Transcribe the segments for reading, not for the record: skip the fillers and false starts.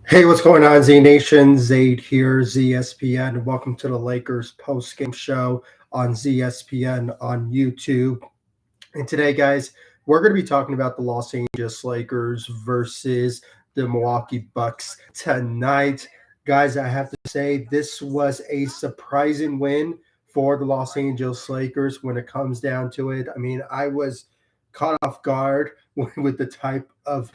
Hey, what's going on, Z Nation? Zaid here, ZSPN. Welcome to the Lakers post-game show on ZSPN on YouTube. And today, guys, we're going to be talking about the Los Angeles Lakers versus the Milwaukee Bucks tonight. Guys, I have to say this was a surprising win for the Los Angeles Lakers when it comes down to it. I mean, I was caught off guard with the type of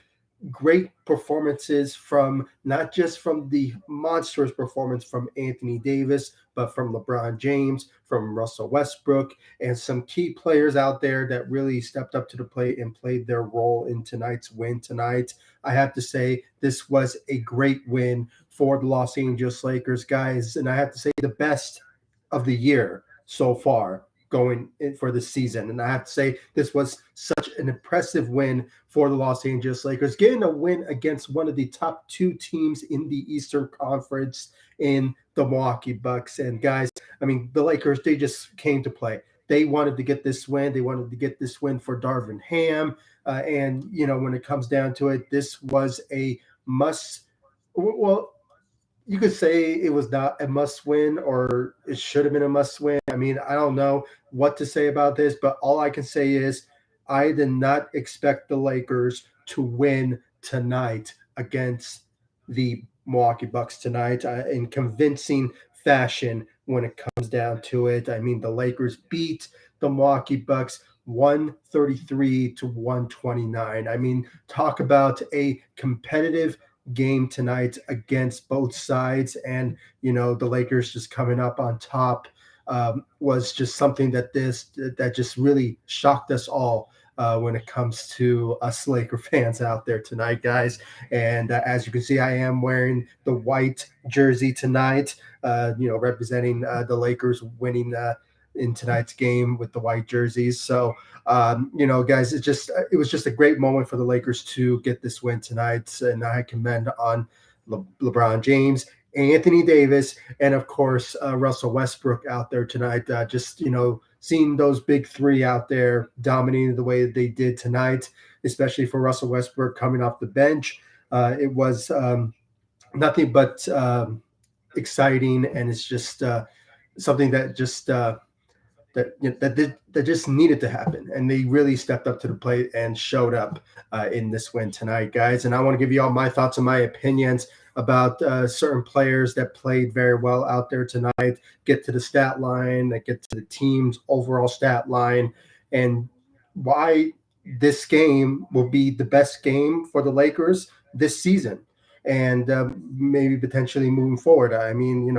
great performances from not just from the monstrous performance from Anthony Davis, but from LeBron James, from Russell Westbrook, and some key players out there that really stepped up to the plate and played their role in tonight's win tonight. I have to say, this was a great win for the Los Angeles Lakers, guys. And I have to say, the best of the year so far going in for the season. And I have to say, this was such an impressive win for the Los Angeles Lakers, getting a win against one of the top two teams in the Eastern Conference in the Milwaukee Bucks. And guys, I mean, the Lakers, they just came to play. They wanted to get this win. They wanted to get this win for Darvin Ham. And, you know, when it comes down to it, this was a must. Well, you could say it was not a must win or it should have been a must win. I mean, I don't know what to say about this, but all I can say is I did not expect the Lakers to win tonight against the Milwaukee Bucks tonight in convincing fashion when it comes down to it. I mean, the Lakers beat the Milwaukee Bucks 133 to 129. I mean, talk about a competitive game tonight against both sides, and you know the Lakers just coming up on top was just something that just really shocked us all when it comes to us Laker fans out there tonight, guys. And as you can see, I am wearing the white jersey tonight, representing the Lakers winning in tonight's game with the white jerseys. So guys, it was just a great moment for the Lakers to get this win tonight, and I commend on LeBron James, Anthony Davis, and of course Russell Westbrook out there tonight. Seeing those big three out there dominating the way that they did tonight, especially for Russell Westbrook coming off the bench, it was nothing but exciting, and it's just something that just that just needed to happen, and they really stepped up to the plate and showed up in this win tonight, guys. And I want to give you all my thoughts and my opinions about certain players that played very well out there tonight. Get to the stat line, that get to the team's overall stat line, and why this game will be the best game for the Lakers this season, and maybe potentially moving forward. I mean,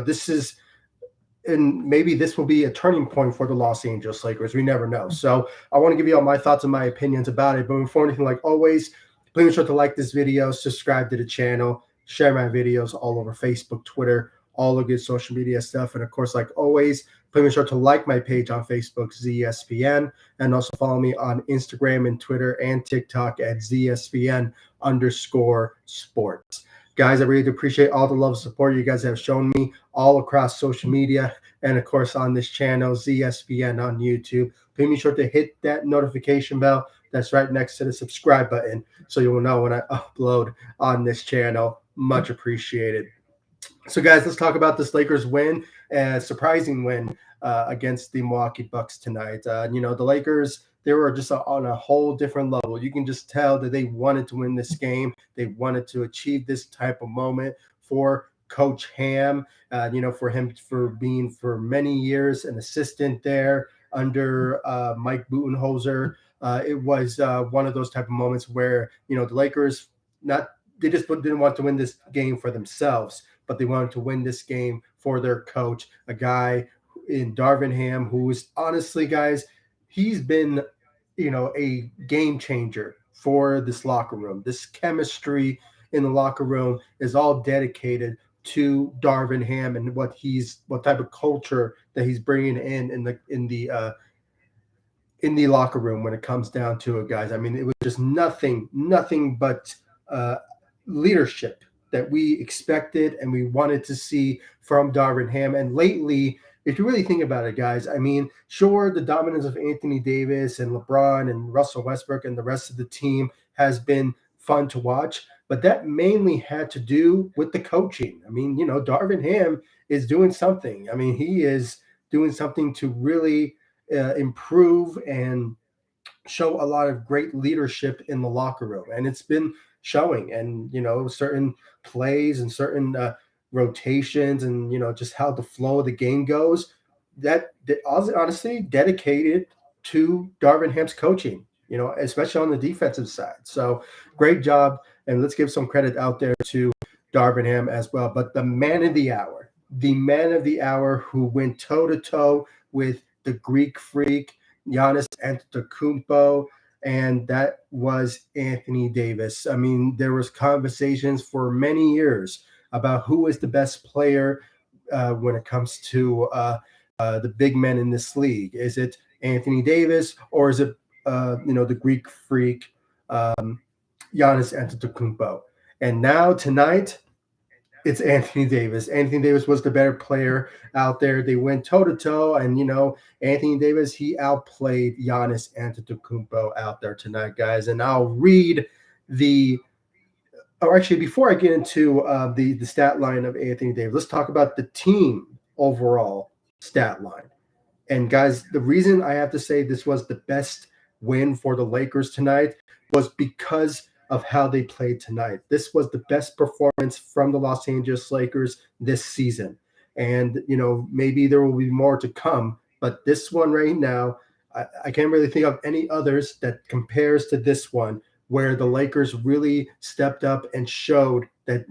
this is and maybe this will be a turning point for the Los Angeles Lakers. We never know. So I want to give you all my thoughts and my opinions about it. But before anything, like always, please make sure to like this video, subscribe to the channel, share my videos all over Facebook, Twitter, all the good social media stuff. And of course, like always, please make sure to like my page on Facebook, ZSPN, and also follow me on Instagram and Twitter and TikTok at ZSPN_sports. Guys, I really do appreciate all the love and support you guys have shown me all across social media and, of course, on this channel, ZSPN on YouTube. Please be sure to hit that notification bell that's right next to the subscribe button so you will know when I upload on this channel. Much appreciated. So, guys, let's talk about this Lakers win, a surprising win against the Milwaukee Bucks tonight. The Lakers, they were just on a whole different level. You can just tell that they wanted to win this game. They wanted to achieve this type of moment for Coach Ham, for being for many years an assistant there under Mike Budenholzer. It was one of those type of moments where, the Lakers, they just didn't want to win this game for themselves, but they wanted to win this game for their coach, a guy in Darvin Ham, who is honestly, guys, he's been, a game changer for this locker room. This chemistry in the locker room is all dedicated to Darvin Ham and what type of culture that he's bringing in the locker room when it comes down to it, guys. I mean, it was just nothing but leadership that we expected and we wanted to see from Darvin Ham. And lately, if you really think about it, guys, I mean, sure, the dominance of Anthony Davis and LeBron and Russell Westbrook and the rest of the team has been fun to watch. but that mainly had to do with the coaching. I mean, Darvin Ham is doing something. I mean, he is doing something to really improve and show a lot of great leadership in the locker room, and it's been showing. And certain plays and certain rotations, and just how the flow of the game goes, that honestly dedicated to Darvin Ham's coaching, especially on the defensive side. So great job, and let's give some credit out there to Darvin Ham as well. But the man of the hour who went toe to toe with the Greek freak Giannis Antetokounmpo, and that was Anthony Davis. I mean, there was conversations for many years about who is the best player when it comes to the big men in this league. Is it Anthony Davis, or is it the Greek freak Giannis Antetokounmpo? And now tonight, it's Anthony Davis. Anthony Davis was the better player out there. They went toe to toe, and Anthony Davis, he outplayed Giannis Antetokounmpo out there tonight, guys. And I'll read the. Or actually, before I get into the stat line of Anthony Davis, let's talk about the team overall stat line. And guys, the reason I have to say this was the best win for the Lakers tonight was because of how they played tonight. This was the best performance from the Los Angeles Lakers this season. And, maybe there will be more to come, but this one right now, I can't really think of any others that compares to this one, where the Lakers really stepped up and showed that,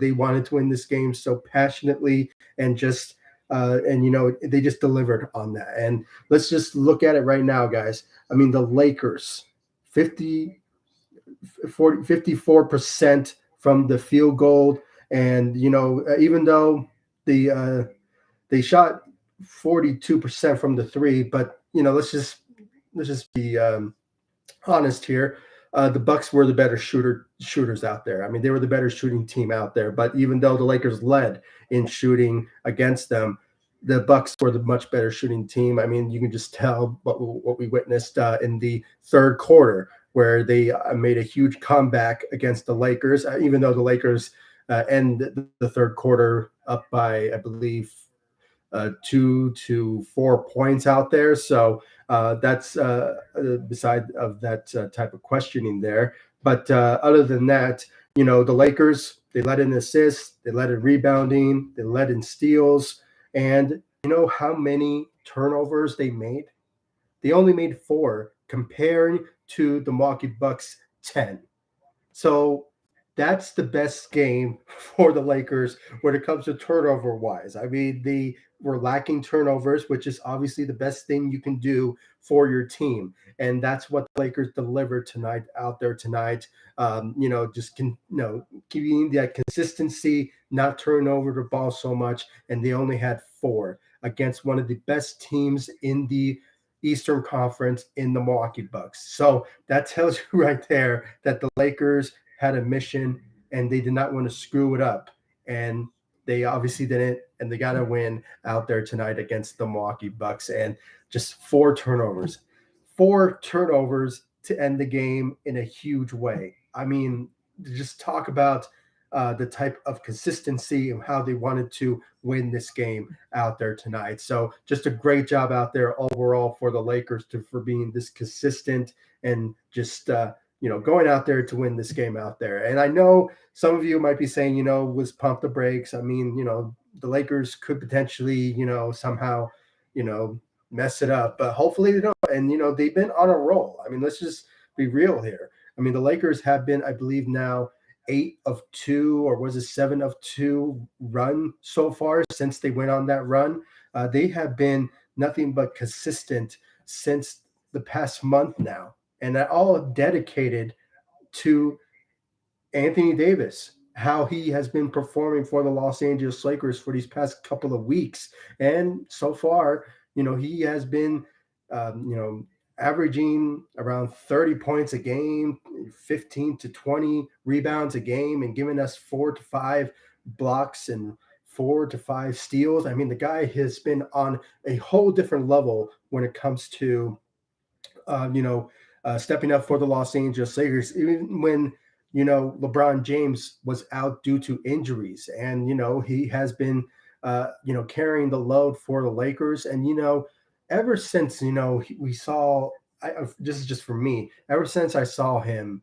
they wanted to win this game so passionately, and just they just delivered on that. And let's just look at it right now, guys. I mean, the Lakers, 54% from the field goal. And, even though they shot 42% from the three, but, let's just be honest here. The Bucks were the better shooters out there. I mean, they were the better shooting team out there. But even though the Lakers led in shooting against them, the Bucks were the much better shooting team. I mean, you can just tell what we witnessed in the third quarter, where they made a huge comeback against the Lakers, even though the Lakers end the third quarter up by, I believe, 2 to 4 points out there. So that's beside of that type of questioning there. But other than that, the Lakers, they led in assists, they led in rebounding, they led in steals. And you know how many turnovers they made? They only made 4, comparing to the Milwaukee Bucks 10. So that's the best game for the Lakers when it comes to turnover wise. I mean, they were lacking turnovers, which is obviously the best thing you can do for your team. And that's what the Lakers delivered tonight out there tonight. Keeping that consistency, not turning over the ball so much. And they only had 4 against one of the best teams in the Eastern Conference in the Milwaukee Bucks. So that tells you right there that the Lakers had a mission, and they did not want to screw it up. And they obviously didn't, and they got a win out there tonight against the Milwaukee Bucks. And just 4 turnovers to end the game in a huge way. I mean, just talk about the type of consistency and how they wanted to win this game out there tonight. So just a great job out there overall for the Lakers for being this consistent and just going out there to win this game out there. And I know some of you might be saying, was pump the brakes. I mean, the Lakers could potentially, somehow, mess it up, but hopefully they don't. And, they've been on a roll. I mean, let's just be real here. I mean, the Lakers have been, I believe now, 8 of 2, or was it 7 of 2 run so far since they went on that run. They have been nothing but consistent since the past month now. And that all dedicated to Anthony Davis, how he has been performing for the Los Angeles Lakers for these past couple of weeks. And so far, he has been, averaging around 30 points a game, 15 to 20 rebounds a game, and giving us 4 to 5 blocks and 4 to 5 steals. I mean, the guy has been on a whole different level when it comes to, stepping up for the Los Angeles Lakers. Even when LeBron James was out due to injuries, and he has been carrying the load for the Lakers. And ever since we saw, this is just for me, ever since I saw him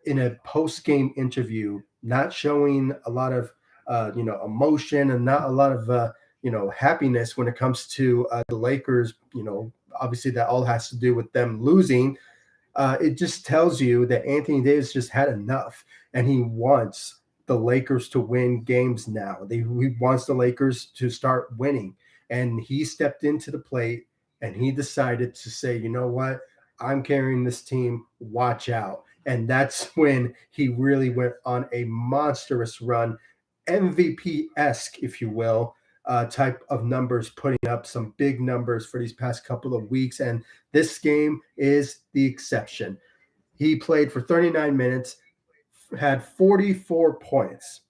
in a post game interview, not showing a lot of emotion and not a lot of happiness when it comes to the Lakers. Obviously that all has to do with them losing. It just tells you that Anthony Davis just had enough, and he wants the Lakers to win games now. He wants the Lakers to start winning, and he stepped into the plate and he decided to say, you know what, I'm carrying this team. Watch out. And that's when he really went on a monstrous run, MVP esque, if you will, type of numbers, putting up some big numbers for these past couple of weeks. And this game is the exception. He played for 39 minutes, had 44 points.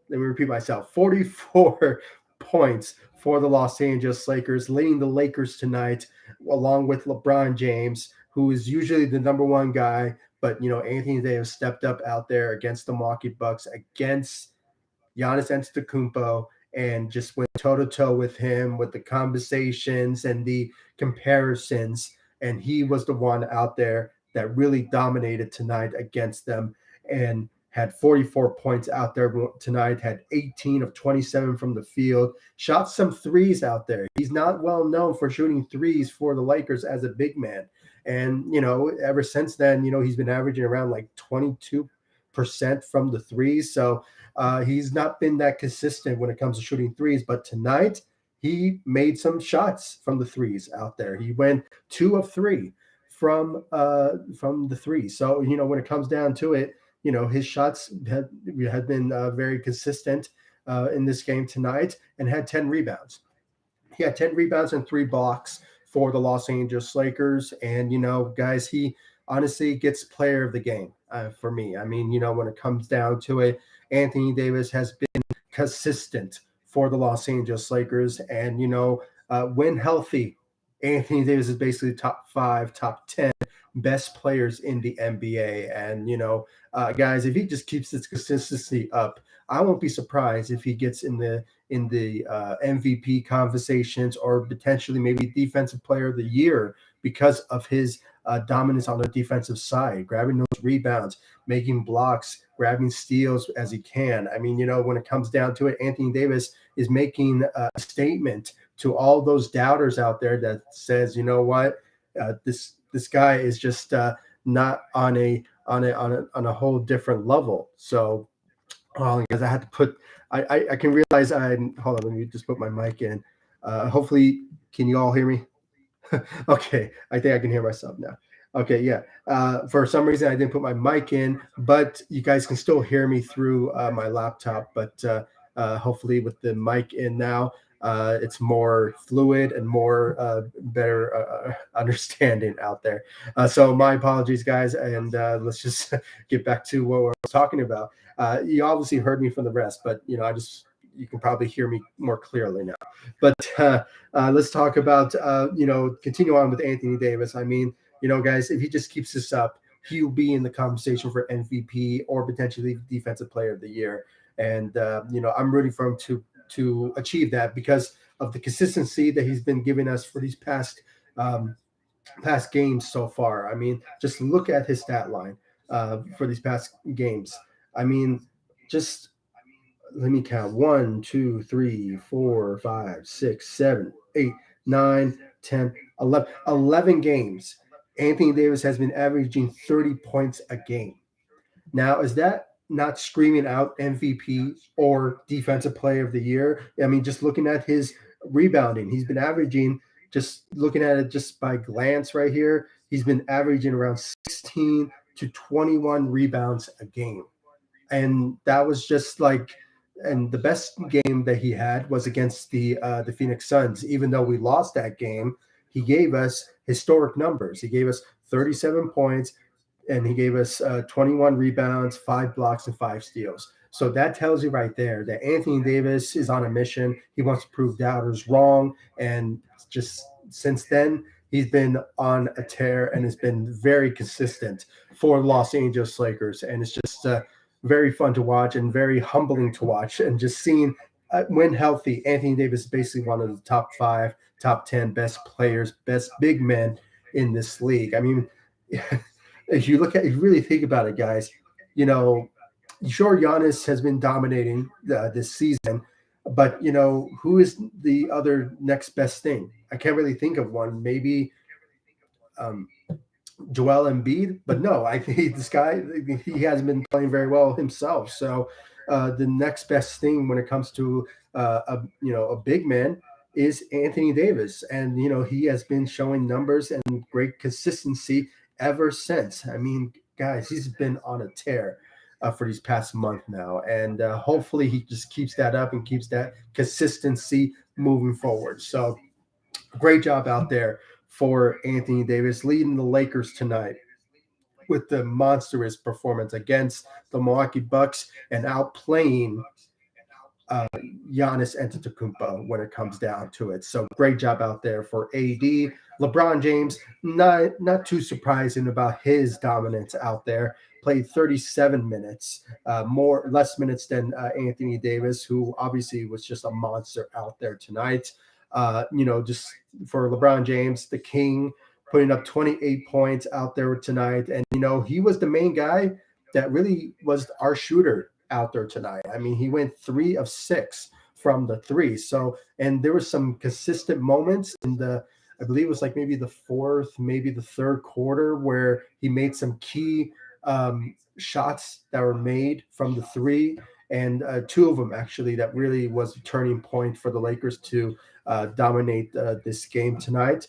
Let me repeat myself, 44 points for the Los Angeles Lakers, leading the Lakers tonight, along with LeBron James, who is usually the number one guy. But, Anthony Davis stepped up out there against the Milwaukee Bucks, against Giannis Antetokounmpo, and just went toe to toe with him with the conversations and the comparisons. And he was the one out there that really dominated tonight against them, and had 44 points out there tonight, had 18 of 27 from the field, shot some threes out there. He's not well known for shooting threes for the Lakers as a big man. And, ever since then, he's been averaging around like 22% from the threes. So he's not been that consistent when it comes to shooting threes. But tonight, he made some shots from the threes out there. He went 2 of 3 from the three. So, when it comes down to it, his shots had been very consistent in this game tonight, and had 10 rebounds. He had 10 rebounds and 3 blocks for the Los Angeles Lakers. And, guys, he honestly gets player of the game for me. I mean, when it comes down to it, Anthony Davis has been consistent for the Los Angeles Lakers. And, when healthy, Anthony Davis is basically top 5, top 10 best players in the NBA. And, guys, if he just keeps this consistency up, I won't be surprised if he gets in the MVP conversations, or potentially maybe Defensive Player of the Year, because of his dominance on the defensive side, grabbing those rebounds, making blocks, grabbing steals as he can. I mean, when it comes down to it, Anthony Davis is making a statement to all those doubters out there that says, you know what, this guy is just not on a whole different level. So, because I had to put, I can realize hold on, let me just put my mic in. Hopefully, can you all hear me? Okay, I think I can hear myself now. Okay, yeah. For some reason, I didn't put my mic in, but you guys can still hear me through my laptop. But hopefully, with the mic in now, it's more fluid and more better understanding out there. So my apologies, guys, and let's just get back to what we're talking about. You obviously heard me from the rest, but you can probably hear me more clearly now. But let's talk about continue on with Anthony Davis. I mean, guys, if he just keeps this up, he'll be in the conversation for MVP or potentially Defensive Player of the Year. And I'm rooting for him to achieve that, because of the consistency that he's been giving us for these past games so far. I mean, just look at his stat line for these past games. I mean, just let me count: 1, 2, 3, 4, 5, 6, 7, 8, 9, 10, 11. 11 games. Anthony Davis has been averaging 30 points a game. Now, is that not screaming out MVP or Defensive Player of the Year? I mean, just looking at his rebounding, he's been averaging, just looking at it just by glance right here, he's been averaging around 16 to 21 rebounds a game. And that was just like, and the best game that he had was against the Phoenix Suns. Even though we lost that game, he gave us historic numbers. He gave us 37 points, and he gave us 21 rebounds, 5 blocks, and 5 steals. So that tells you right there that Anthony Davis is on a mission. He wants to prove doubters wrong, and just since then, he's been on a tear and has been very consistent for Los Angeles Lakers. And it's just very fun to watch and very humbling to watch. And just seeing when healthy, Anthony Davis is basically one of the top 5, top 10 best players, best big men in this league. I mean, if you really think about it, guys, you know, sure, Giannis has been dominating this season, but who is the other next best thing? I can't really think of one. Maybe um, Joel Embiid, but no, I think this guy, he hasn't been playing very well himself. So the next best thing when it comes to a big man is Anthony Davis, and he has been showing numbers and great consistency ever since. I mean, guys, he's been on a tear for these past month now, and hopefully he just keeps that up and keeps that consistency moving forward. So great job out there for Anthony Davis leading the Lakers tonight with the monstrous performance against the Milwaukee Bucks and outplaying uh, Giannis Antetokounmpo when it comes down to it. So great job out there for AD. LeBron James, not too surprising about his dominance out there. Played 37 minutes, less minutes than Anthony Davis, who obviously was just a monster out there tonight. Just for LeBron James, the king, putting up 28 points out there tonight. And, he was the main guy that really was our shooter out there tonight. I mean, he went 3 of 6 from the three. So, and there were some consistent moments in I believe it was like maybe the fourth, maybe the third quarter where he made some key shots that were made from the three. And 2 of them actually that really was a turning point for the Lakers to dominate this game tonight.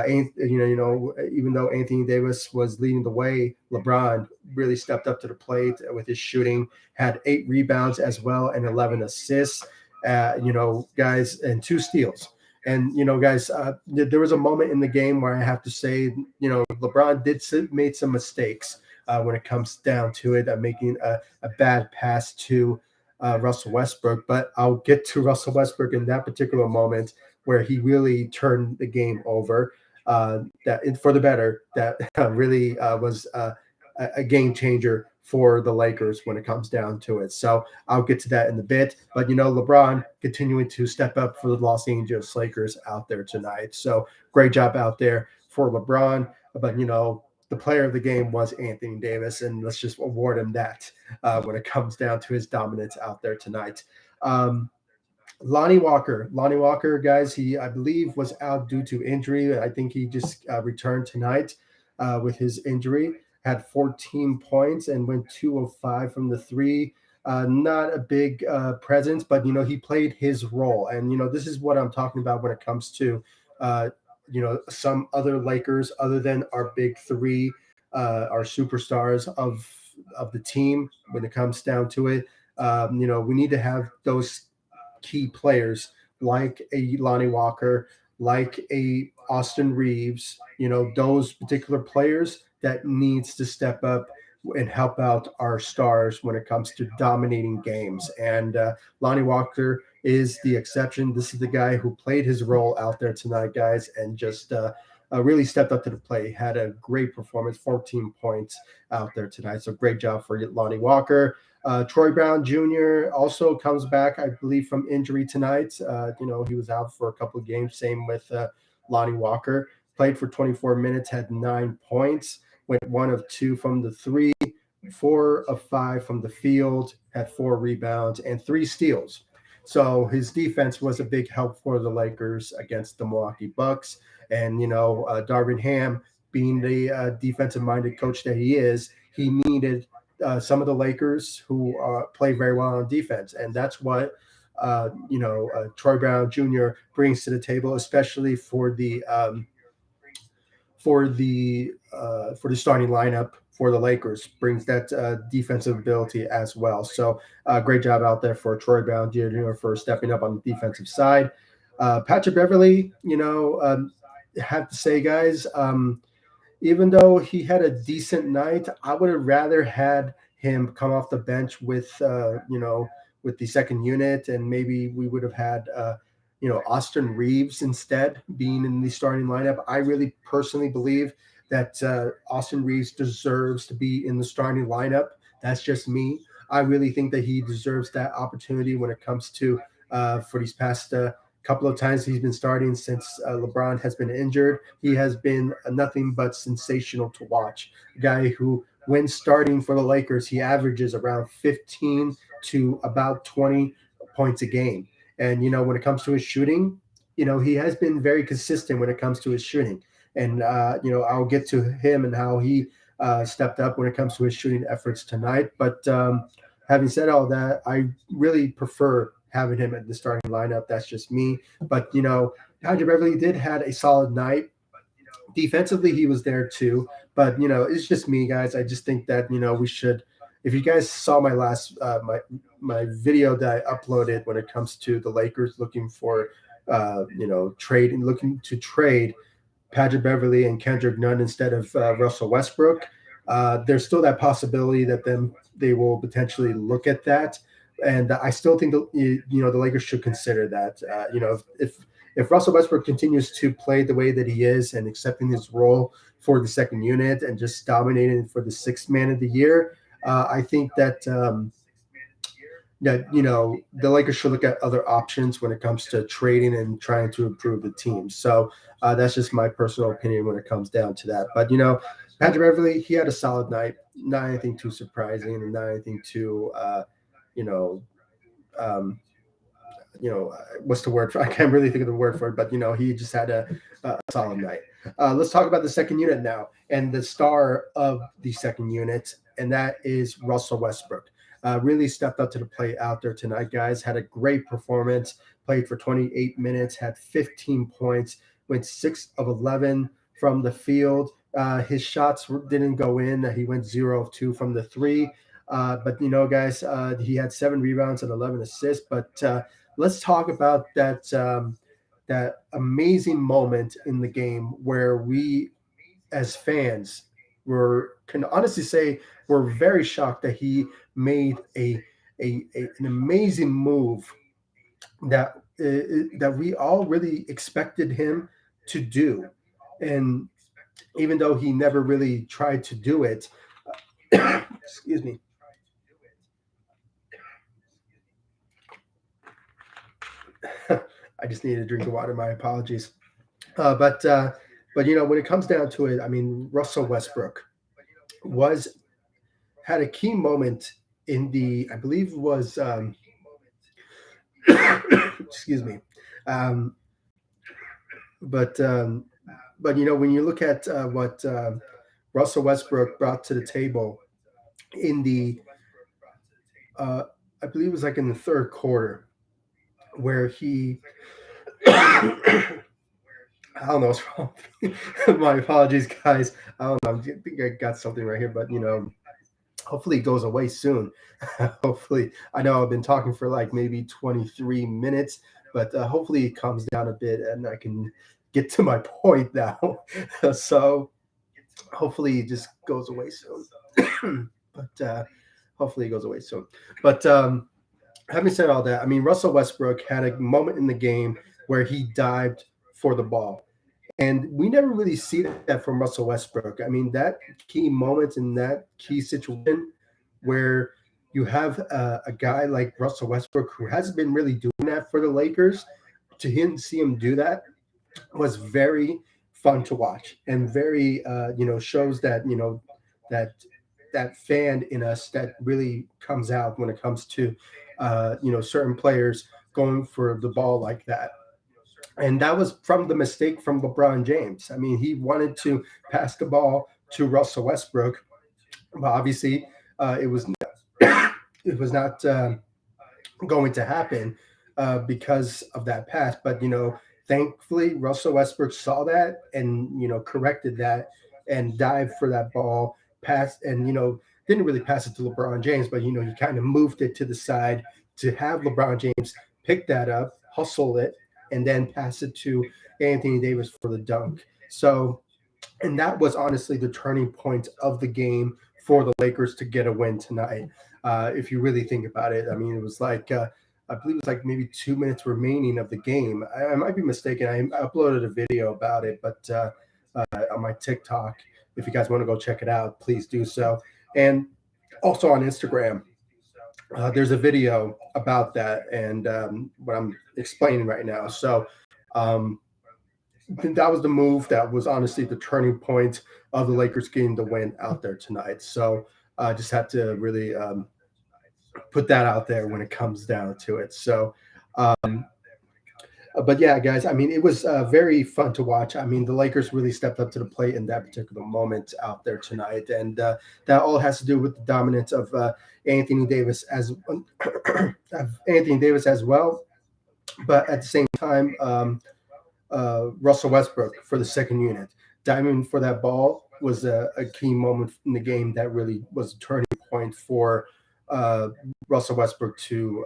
Even though Anthony Davis was leading the way, LeBron really stepped up to the plate with his shooting, had 8 rebounds as well and 11 assists, guys, and 2 steals. And, guys, there was a moment in the game where I have to say, LeBron made some mistakes when it comes down to it, making a bad pass to Russell Westbrook. But I'll get to Russell Westbrook in that particular moment where he really turned the game over that for the better. That really was a game changer for the Lakers when it comes down to it. So I'll get to that in a bit. But, LeBron continuing to step up for the Los Angeles Lakers out there tonight. So great job out there for LeBron. But, the player of the game was Anthony Davis, and let's just award him that when it comes down to his dominance out there tonight. Lonnie Walker, guys, he, I believe, was out due to injury. I think he just returned tonight with his injury, had 14 points and went 2 of 5 from the three. Not a big presence, but, he played his role. And, this is what I'm talking about when it comes to, some other Lakers other than our big three, our superstars of the team when it comes down to it. We need to have those key players like a Lonnie Walker, like a Austin Reeves, those particular players that needs to step up and help out our stars when it comes to dominating games. And Lonnie Walker is the exception. This is the guy who played his role out there tonight, guys, and just really stepped up to the plate, had a great performance, 14 points out there tonight. So great job for Lonnie Walker. Troy Brown Jr. also comes back, I believe, from injury tonight. He was out for a couple of games. Same with Lonnie Walker. Played for 24 minutes, had 9 points, went 1 of 2 from the three, 4 of 5 from the field, had 4 rebounds and 3 steals. So his defense was a big help for the Lakers against the Milwaukee Bucks. And, Darvin Ham, being the defensive-minded coach that he is, he needed some of the Lakers who play very well on defense. And that's what, Troy Brown Jr. brings to the table, especially for the starting lineup for the Lakers, brings that defensive ability as well. So great job out there for Troy Brown Jr. for stepping up on the defensive side. Patrick Beverley, have to say, guys, even though he had a decent night, I would have rather had him come off the bench with the second unit, and maybe we would have had Austin Reeves instead being in the starting lineup. I really personally believe that Austin Reeves deserves to be in the starting lineup. That's just me. I really think that he deserves that opportunity when it comes to for these past couple of times he's been starting since LeBron has been injured. He has been nothing but sensational to watch. A guy who, when starting for the Lakers, he averages around 15 to about 20 points a game. And, when it comes to his shooting, he has been very consistent when it comes to his shooting. And, I'll get to him and how he stepped up when it comes to his shooting efforts tonight. But having said all that, I really prefer having him at the starting lineup. That's just me. But, Patrick Beverley did had a solid night. Defensively, he was there too. But, it's just me, guys. I just think that, we should. If you guys saw my last my video that I uploaded when it comes to the Lakers looking for looking to trade Patrick Beverley and Kendrick Nunn instead of Russell Westbrook, there's still that possibility that they will potentially look at that, and I still think the Lakers should consider that. If Russell Westbrook continues to play the way that he is and accepting his role for the second unit and just dominating for the sixth man of the year, I think that the Lakers should look at other options when it comes to trading and trying to improve the team. So that's just my personal opinion when it comes down to that. But Patrick Beverley, he had a solid night. Not anything too surprising, and not anything too what's the word for? I can't really think of the word for it, but he just had a solid night. Let's talk about the second unit now, and the star of the second unit, and that is Russell Westbrook. Really stepped up to the plate out there tonight, guys. Had a great performance. Played for 28 minutes. Had 15 points. Went 6 of 11 from the field. His shots didn't go in. He went 0 of 2 from the three. But guys, he had 7 rebounds and 11 assists. But let's talk about that amazing moment in the game where we, as fans, can honestly say we're very shocked that he made an amazing move that we all really expected him to do, and even though he never really tried to do it, excuse me. I just needed to drink the water. My apologies. But when it comes down to it, I mean, Russell Westbrook had a key moment in I believe it was, excuse me. But when you look at what Russell Westbrook brought to the table in I believe it was like in the third quarter, where he, I don't know what's wrong. My apologies, guys. I don't know. I think I got something right here, but hopefully it goes away soon. Hopefully, I know I've been talking for like maybe 23 minutes, but hopefully it calms down a bit and I can get to my point now. So hopefully it just goes away soon. But hopefully it goes away soon. But having said all that, I mean, Russell Westbrook had a moment in the game where he dived for the ball. And we never really see that from Russell Westbrook. I mean, that key moment in that key situation where you have a guy like Russell Westbrook who hasn't been really doing that for the Lakers, to see him do that was very fun to watch, and very shows that that fan in us that really comes out when it comes to certain players going for the ball like that. And that was from the mistake from LeBron James. I mean, he wanted to pass the ball to Russell Westbrook, but obviously it was not going to happen because of that pass. But thankfully Russell Westbrook saw that and corrected that and dived for that ball, passed, and didn't really pass it to LeBron James, but he kind of moved it to the side to have LeBron James pick that up, hustle it, and then pass it to Anthony Davis for the dunk. So, and that was honestly the turning point of the game for the Lakers to get a win tonight. If you really think about it, I mean, it was like I believe it's like maybe 2 minutes remaining of the game. I might be mistaken. I uploaded a video about it, but on my TikTok, if you guys want to go check it out, please do so. And also on Instagram, there's a video about that and what I'm explaining right now. So um, that was the move that was honestly the turning point of the Lakers getting the win out there tonight. So I just had to really put that out there when it comes down to it. So, but yeah, guys, I mean, it was very fun to watch. I mean, the Lakers really stepped up to the plate in that particular moment out there tonight, and that all has to do with the dominance of Anthony Davis of Anthony Davis as well. But at the same time, Russell Westbrook for the second unit, diving for that ball was a key moment in the game that really was a turning point for uh, Russell Westbrook to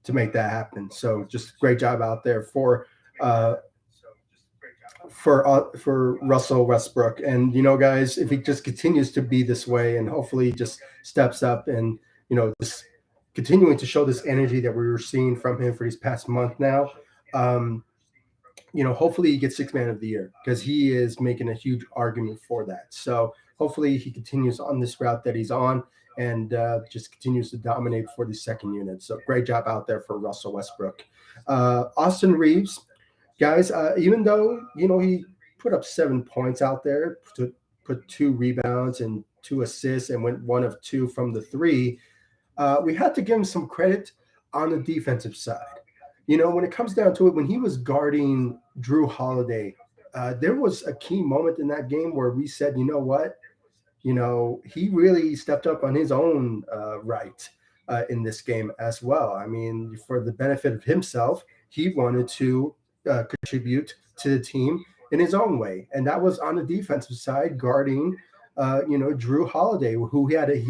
make that happen. So just great job out there uh, for Russell Westbrook. And guys, if he just continues to be this way, and hopefully just steps up and just continuing to show this energy that we were seeing from him for these past month now. Um, hopefully he gets sixth man of the year because he is making a huge argument for that. So hopefully he continues on this route that he's on and just continues to dominate for the second unit. So great job out there for Russell Westbrook. Austin Reeves, guys, even though, he put up 7 points out there to put 2 rebounds and 2 assists and went 1 of 2 from the 3, we had to give him some credit on the defensive side. When it comes down to it, when he was guarding Drew Holiday, there was a key moment in that game where we said, you know what? He really stepped up on his own right in this game as well. I mean, for the benefit of himself, he wanted to contribute to the team in his own way. And that was on the defensive side, guarding, Drew Holiday, who had a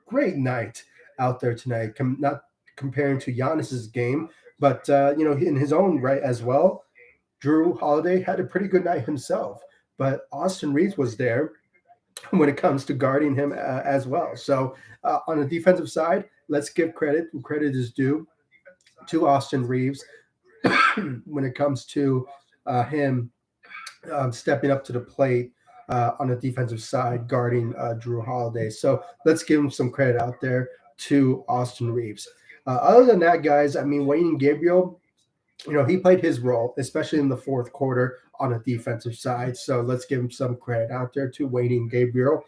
great night out there tonight. Not comparing to Giannis's game, but in his own right as well, Drew Holiday had a pretty good night himself. But Austin Reeves was there when it comes to guarding him as well. So on the defensive side, let's give credit. Credit is due to Austin Reeves when it comes to him stepping up to the plate on the defensive side, guarding Drew Holiday. So let's give him some credit out there to Austin Reeves. Other than that, guys, I mean, Wayne Gabriel, he played his role, especially in the fourth quarter on the defensive side. So let's give him some credit out there to Wayne Gabriel,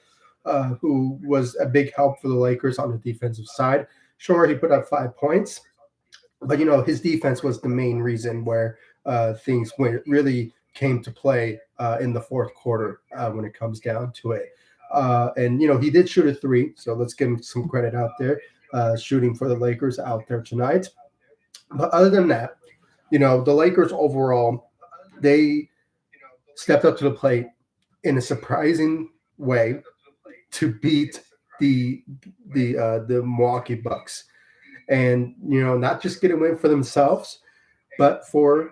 who was a big help for the Lakers on the defensive side. Sure, he put up 5 points, but, his defense was the main reason where things really came to play in the fourth quarter when it comes down to it. And, he did shoot a 3, so let's give him some credit out there, shooting for the Lakers out there tonight. But other than that, the Lakers overall, they stepped up to the plate in a surprising way to beat the Milwaukee Bucks. And, not just get a win for themselves, but for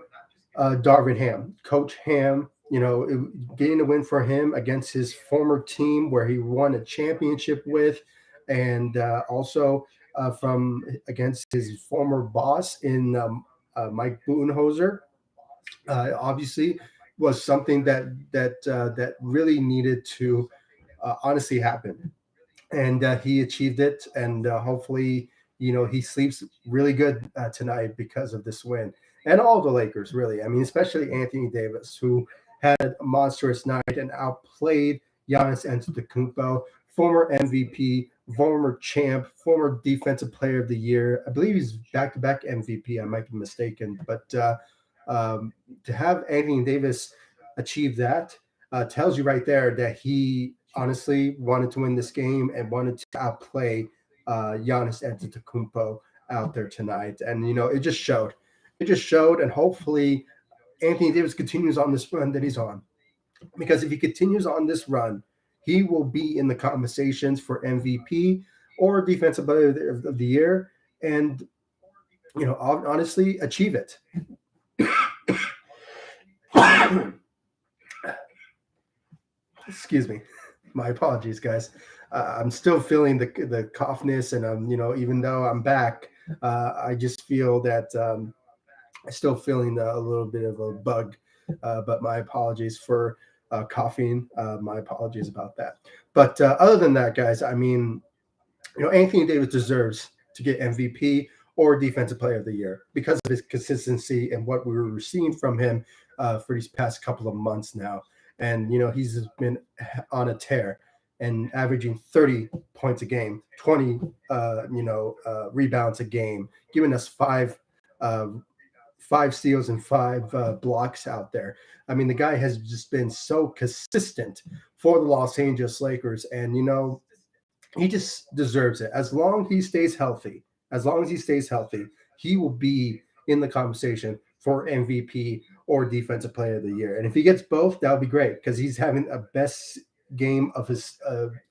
Darvin Ham, Coach Ham, getting a win for him against his former team where he won a championship with, and also from against his former boss in Mike Budenholzer, obviously was something that really needed to honestly happen, and he achieved it. And hopefully, he sleeps really good tonight because of this win. And all the Lakers, really. I mean, especially Anthony Davis, who had a monstrous night and outplayed Giannis Antetokounmpo, former MVP, former champ, former Defensive Player of the Year. I believe he's back-to-back MVP. I might be mistaken. But to have Anthony Davis achieve that tells you right there that he honestly wanted to win this game and wanted to outplay Giannis Antetokounmpo out there tonight. And, it just showed. It just showed, and hopefully Anthony Davis continues on this run that he's on. Because if he continues on this run, he will be in the conversations for MVP or Defensive Player of the Year, and honestly achieve it. Excuse me, my apologies, guys. I'm still feeling the coughness, and even though I'm back, I just feel that I'm still feeling a little bit of a bug. But my apologies for coughing. My apologies about that. But other than that, guys, I mean, Anthony Davis deserves to get MVP or Defensive Player of the Year because of his consistency and what we were seeing from him for these past couple of months now. And he's been on a tear and averaging 30 points a game, 20 rebounds a game, giving us uh, five steals and five blocks out there. I mean, the guy has just been so consistent for the Los Angeles Lakers, and he just deserves it. As long as he stays healthy, he will be in the conversation for MVP or Defensive Player of the Year. And if he gets both, that would be great because he's having a best game of his,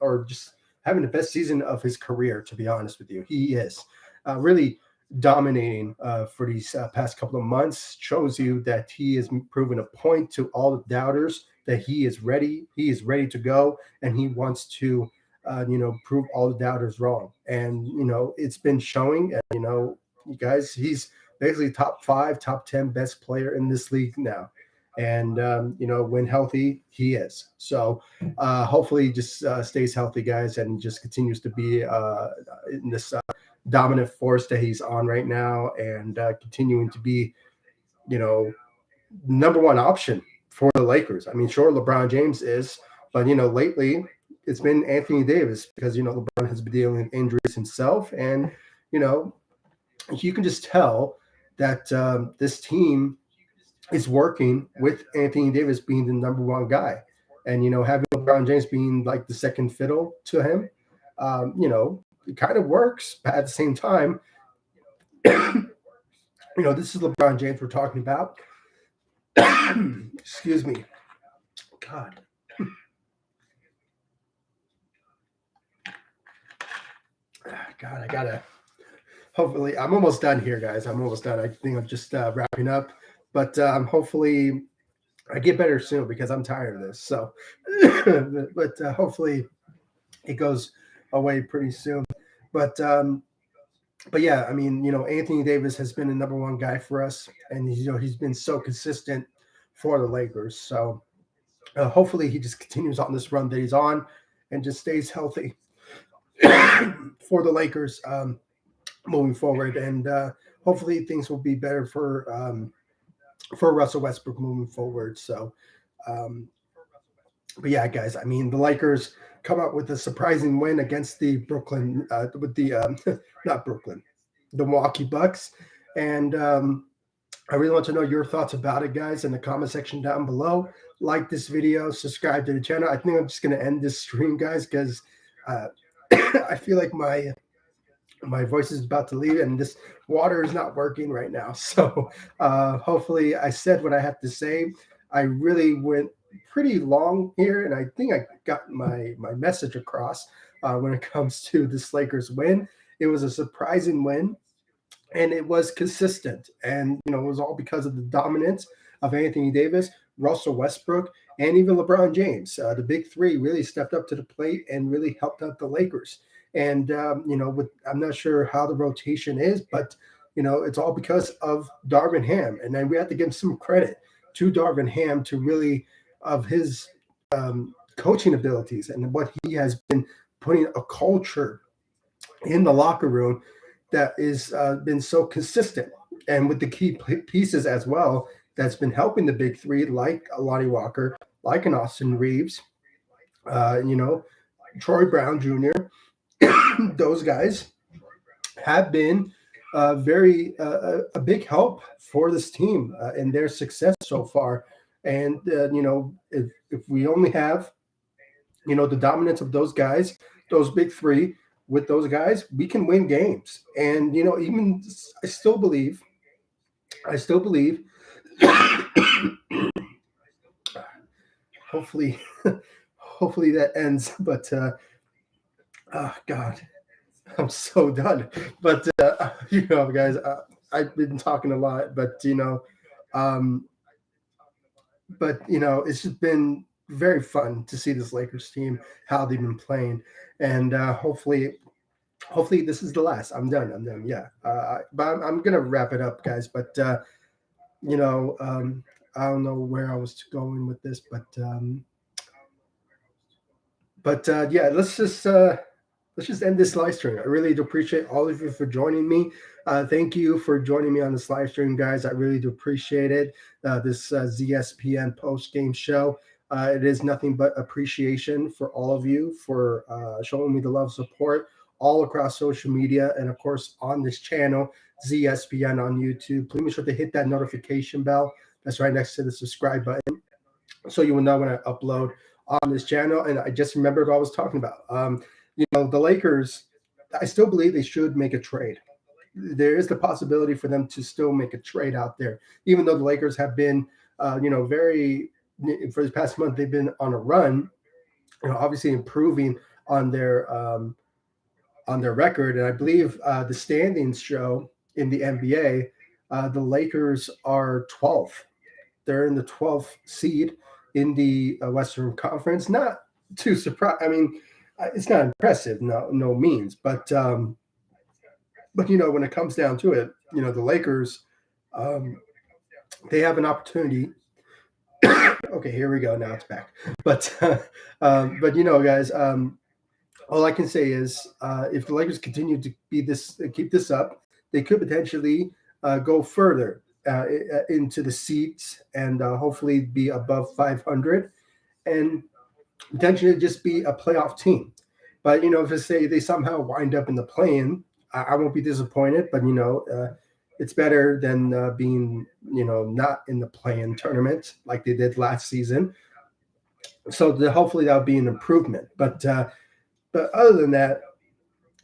or just having the best season of his career. To be honest with you, he is really dominating for these past couple of months. Shows you that he is proven a point to all the doubters that he is ready. He is ready to go, and he wants to prove all the doubters wrong. And, it's been showing, and, you guys, he's basically top 5, top 10 best player in this league now. And, when healthy, he is. So hopefully he just stays healthy, guys, and just continues to be in this dominant force that he's on right now and continuing to be, number one option for the Lakers. I mean, sure, LeBron James is, but, lately it's been Anthony Davis because LeBron has been dealing with injuries himself, and you can just tell that this team is working with Anthony Davis being the number one guy, and having LeBron James being like the second fiddle to him. It kind of works, but at the same time, this is LeBron James we're talking about. Excuse me, God. God, I gotta. Hopefully, I'm almost done here, guys. I'm almost done. I think I'm just wrapping up, but hopefully, I get better soon because I'm tired of this. So, but hopefully, it goes away pretty soon. But yeah, I mean, Anthony Davis has been the number one guy for us, and he's been so consistent for the Lakers. So, hopefully, he just continues on this run that he's on, and just stays healthy for the Lakers moving forward, and hopefully things will be better for Russell Westbrook moving forward. So, but yeah, guys, I mean, the Lakers come up with a surprising win against the Brooklyn, with the not Brooklyn, the Milwaukee Bucks, and I really want to know your thoughts about it, guys, in the comment section down below. Like this video, subscribe to the channel. I think I'm just going to end this stream, guys, because I feel like my voice is about to leave and this water is not working right now. So hopefully I said what I have to say. I really went pretty long here, and I think I got my message across when it comes to this Lakers win. It was a surprising win, and it was consistent. And, it was all because of the dominance of Anthony Davis, Russell Westbrook, and even LeBron James. The big three really stepped up to the plate and really helped out the Lakers. And, I'm not sure how the rotation is, but, it's all because of Darvin Ham. And then we have to give some credit to Darvin Ham to really of his coaching abilities and what he has been putting a culture in the locker room that is been so consistent, and with the key pieces as well that's been helping the big three, like Lonnie Walker, like an Austin Reeves, Troy Brown Jr. Those guys have been very a big help for this team in their success so far. And if we only have the dominance of those guys, those big three, with those guys, we can win games. And even I still believe hopefully that ends. But oh God, I'm so done. But guys, I've been talking a lot, but but it's just been very fun to see this Lakers team, how they've been playing, and hopefully this is the last. I'm done. I'm done. Yeah, but I'm gonna wrap it up, guys. But you know, I don't know where I was going with this, but yeah, let's just end this live stream. I really do appreciate all of you for joining me. Thank you for joining me on this live stream, guys. I really do appreciate it. This ZSPN post game show. It is nothing but appreciation for all of you for showing me the love, support all across social media, and of course on this channel, ZSPN on YouTube. Please make sure to hit that notification bell that's right next to the subscribe button, so you will know when I upload on this channel. And I just remembered what I was talking about. The Lakers, I still believe they should make a trade. There is the possibility for them to still make a trade out there, even though the Lakers have been, very, for this past month, they've been on a run, obviously improving on their record. And I believe the standings show in the NBA, the Lakers are 12th. They're in the 12th seed in the Western Conference. Not too surprised. I mean, it's not impressive, no means. But when it comes down to it, the Lakers, they have an opportunity. Okay, here we go. Now it's back. But guys, all I can say is, if the Lakers continue to keep this up, they could potentially go further into the seats and hopefully be above 500 and potentially just be a playoff team. But if they somehow wind up in the play-in, I won't be disappointed. But it's better than being not in the play-in tournament like they did last season. So hopefully that'll be an improvement. But other than that,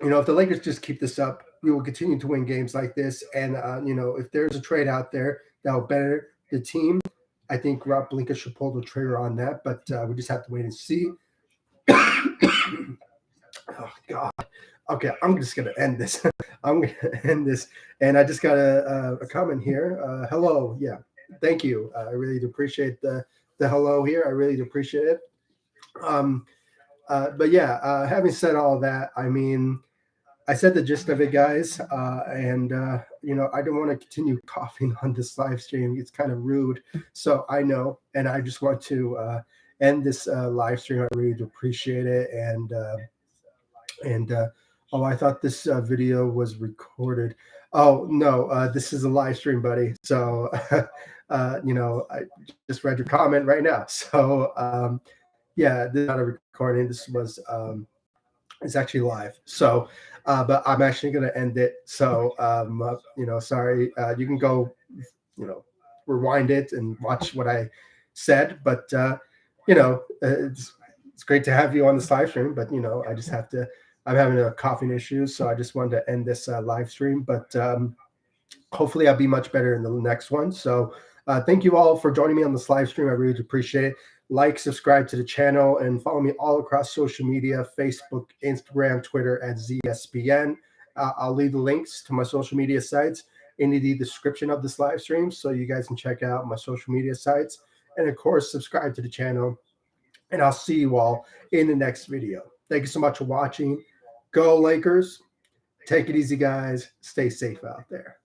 if the Lakers just keep this up, we will continue to win games like this. And if there's a trade out there that will better the team, I think Rob Pelinka should pull the trigger on that. But we just have to wait and see. Oh God. Okay, I'm just gonna end this. I'm gonna end this, and I just got a comment here. Hello, yeah, thank you. I really do appreciate the hello here. I really do appreciate it. But yeah, having said all that, I mean, I said the gist of it, guys, and I don't want to continue coughing on this live stream. It's kind of rude, so I know, and I just want to end this live stream. I really do appreciate it, and oh, I thought this video was recorded. Oh no, this is a live stream, buddy. So I just read your comment right now. So yeah, this is not a recording. This was it's actually live. So but I'm actually going to end it. So sorry. You can go rewind it and watch what I said. But it's great to have you on this live stream. But I just have to. I'm having a coughing issue, so I just wanted to end this live stream. But hopefully, I'll be much better in the next one. So thank you all for joining me on this live stream. I really appreciate it. Like, subscribe to the channel, and follow me all across social media: Facebook, Instagram, Twitter at ZSPN. I'll leave the links to my social media sites in the description of this live stream, so you guys can check out my social media sites. And of course, subscribe to the channel. And I'll see you all in the next video. Thank you so much for watching. Go Lakers. Take it easy, guys. Stay safe out there.